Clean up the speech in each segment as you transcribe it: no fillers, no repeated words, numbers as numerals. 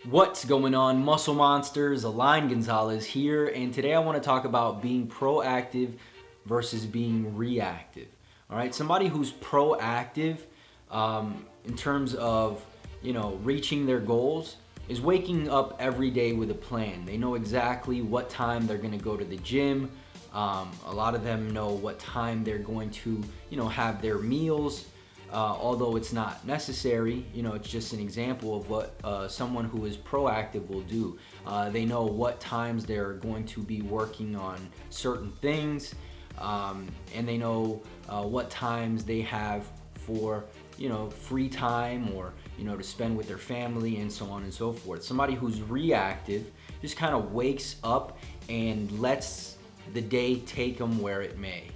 What's going on, Muscle Monsters? Align Gonzalez here, and today I want to talk about being proactive versus being reactive. All right, somebody who's proactive in terms of reaching their goals is waking up every day with a plan. They know exactly what time they're going to go to the gym. A lot of them know what time they're going to have their meals. Although it's not necessary, it's just an example of what someone who is proactive will do. They know what times they're going to be working on certain things, and they know what times they have for free time or to spend with their family and so on and so forth. Somebody who's reactive just kind of wakes up and lets the day take them where it may.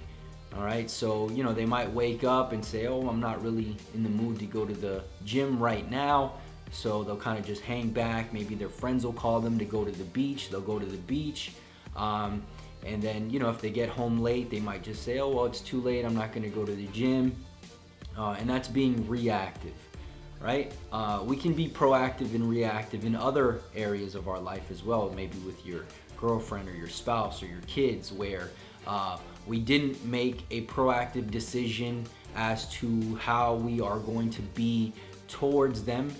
All right, so they might wake up and say, oh, I'm not really in the mood to go to the gym right now. So they'll kind of just hang back. Maybe their friends will call them to go to the beach. They'll go to the beach. And then, if they get home late, they might just say, oh, well, it's too late. I'm not going to go to the gym. And that's being reactive, right? We can be proactive and reactive in other areas of our life as well, maybe with your girlfriend or your spouse or your kids, where we didn't make a proactive decision as to how we are going to be towards them.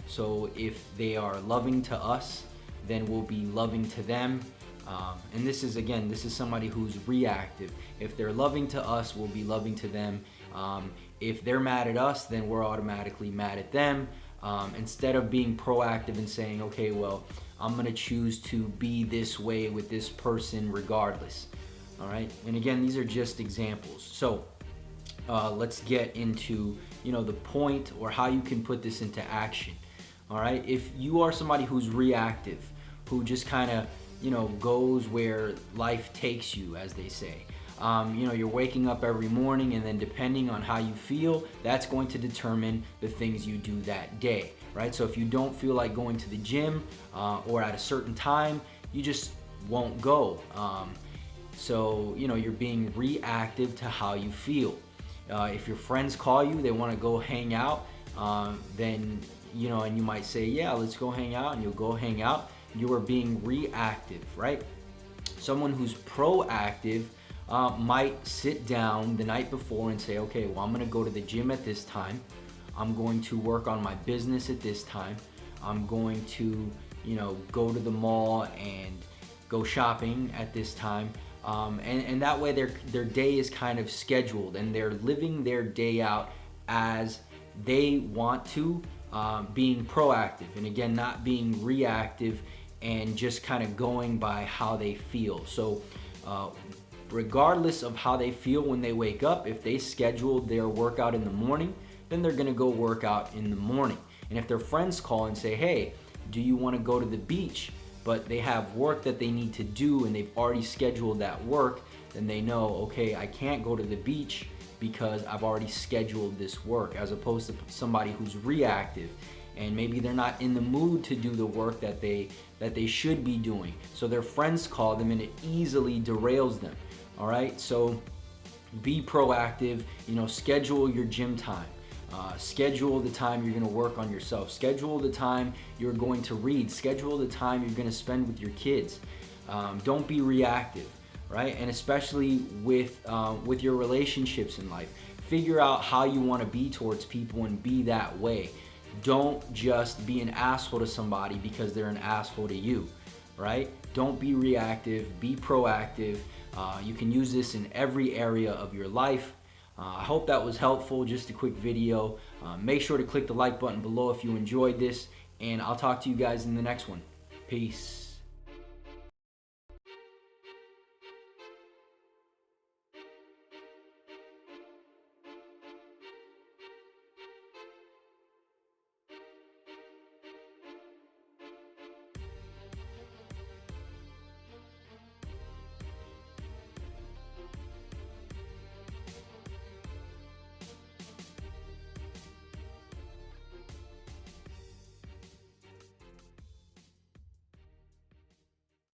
So if they are loving to us, then we'll be loving to them. And this is somebody who's reactive. If they're loving to us, we'll be loving to them. If they're mad at us, then we're automatically mad at them. Instead of being proactive and saying, okay, well, I'm going to choose to be this way with this person regardless. All right, and again, these are just examples. So let's get into the point or how you can put this into action. All right, if you are somebody who's reactive, who just kind of goes where life takes you, as they say. You're waking up every morning, and then depending on how you feel, that's going to determine the things you do that day, right? So if you don't feel like going to the gym or at a certain time, you just won't go. So you're being reactive to how you feel. If your friends call you, they want to go hang out, then and you might say, yeah, let's go hang out, and you'll go hang out. You are being reactive, right? Someone who's proactive might sit down the night before and say, okay, well, I'm going to go to the gym at this time. I'm going to work on my business at this time. I'm going to go to the mall and go shopping at this time. And that way their day is kind of scheduled, and they're living their day out as they want to, being proactive, and again, not being reactive and just kind of going by how they feel. So regardless of how they feel when they wake up, if they scheduled their workout in the morning, then they're going to go work out in the morning. And if their friends call and say, hey, do you want to go to the beach, but they have work that they need to do and they've already scheduled that work, then they know, okay, I can't go to the beach because I've already scheduled this work, as opposed to somebody who's reactive and maybe they're not in the mood to do the work that they should be doing. So their friends call them and it easily derails them. All right, so be proactive, schedule your gym time. Schedule the time you're going to work on yourself. Schedule the time you're going to read. Schedule the time you're going to spend with your kids. Don't be reactive, right? And especially with your relationships in life, figure out how you want to be towards people and be that way. Don't just be an asshole to somebody because they're an asshole to you, right? Don't be reactive. Be proactive. You can use this in every area of your life. I hope that was helpful, just a quick video. Make sure to click the like button below if you enjoyed this, and I'll talk to you guys in the next one. Peace.